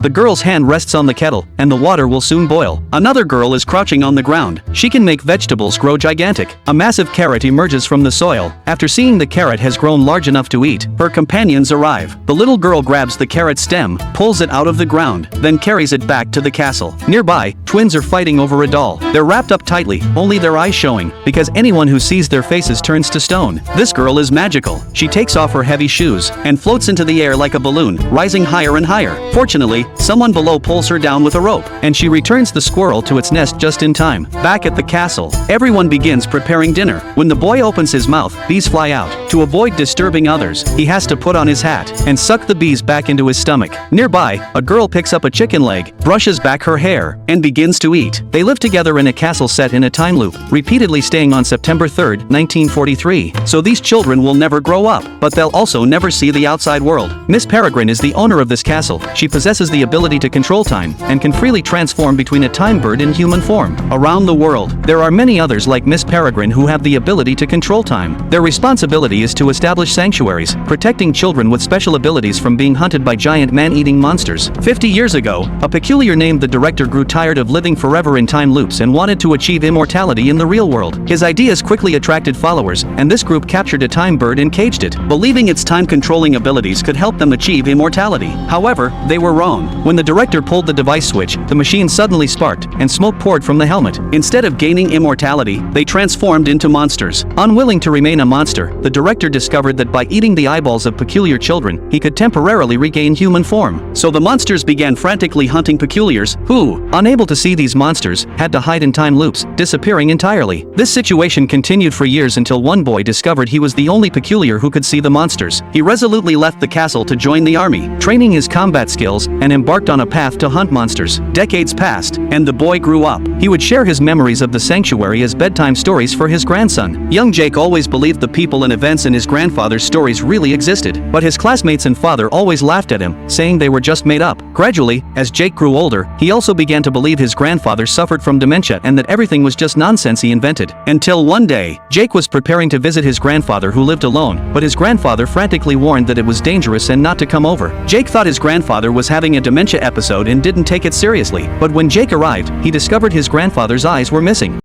The girl's hand rests on the kettle, and the water will soon boil. Another girl is crouching on the ground. She can make vegetables grow gigantic. A massive carrot emerges from the soil. After seeing the carrot has grown large enough to eat, her companions arrive. The little girl grabs the carrot stem, pulls it out of the ground, then carries it back to the castle. Nearby, twins are fighting over a doll. They're wrapped up tightly, only their eyes showing, because anyone who sees their faces turns to stone. This girl is magical. She takes off her heavy shoes and floats into the air like a balloon, rising higher and higher. Fortunately, someone below pulls her down with a rope, and she returns the squirrel to its nest just in time. Back at the castle, everyone begins preparing dinner. When the boy opens his mouth, bees fly out. To avoid disturbing others, he has to put on his hat and suck the bees back into his stomach. Nearby, a girl picks up a chicken leg, brushes back her hair, and begins to eat. They live together in a castle set in a time loop, repeatedly staying on September 3, 1943. So these children will never grow up, but they'll also never see the outside world. Miss Peregrine is the owner of this castle. She possesses the ability to control time and can freely transform between a time bird and human form. Around the world, there are many others like Miss Peregrine who have the ability to control time. Their responsibility is to establish sanctuaries, protecting children with special abilities from being hunted by giant man-eating monsters. 50 years ago, a peculiar named the Director grew tired of living forever in time loops and wanted to achieve immortality in the real world. His ideas quickly attracted followers, and this group captured a time bird and caged it, believing its time-controlling abilities could help them achieve immortality. However, they were wrong. When the Director pulled the device switch, the machine suddenly sparked, and smoke poured from the helmet. Instead of gaining immortality, they transformed into monsters. Unwilling to remain a monster, the Director discovered that by eating the eyeballs of peculiar children, he could temporarily regain human form. So the monsters began frantically hunting peculiars, who, unable to see these monsters, had to hide in time loops, disappearing entirely. This situation continued for years until one boy discovered he was the only peculiar who could see the monsters. He resolutely left the castle to join the army, training his combat skills, and embarked on a path to hunt monsters. Decades passed, and the boy grew up. He would share his memories of the sanctuary as bedtime stories for his grandson. Young Jake always believed the people and events in his grandfather's stories really existed, but his classmates and father always laughed at him, saying they were just made up. Gradually, as Jake grew older, he also began to believe his grandfather suffered from dementia and that everything was just nonsense he invented. Until one day, Jake was preparing to visit his grandfather who lived alone, but his grandfather frantically warned that it was dangerous and not to come over. Jake thought his grandfather was having a dementia episode and didn't take it seriously, but when Jake arrived, he discovered his grandfather's eyes were missing.